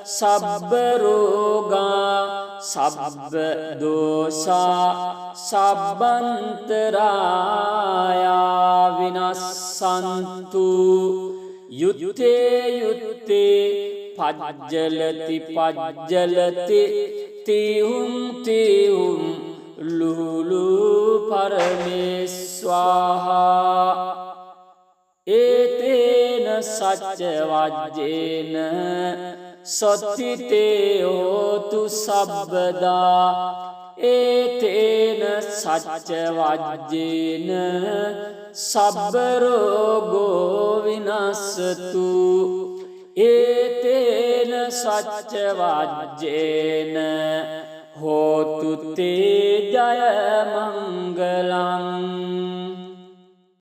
සබ්බ රෝගා සබ්බ දෝසා සබ්බන්තරායා විනස්සන්තු යුත්තේ යුත්තේ පජ්ජලති පජ්ජලති තේහුම් තේහුම් ලුලු පරමේස්වාහා ඒතේන සච්ච වජ්ජේන සොත්තිතේ හෝතු සබ්බදා ඒතේන සච්ච වජ්ජේන සබ්බ රෝගෝ විනස්සතු ඒතේන සච්ච වජ්ජේන හෝතු තේ ජය මංගලං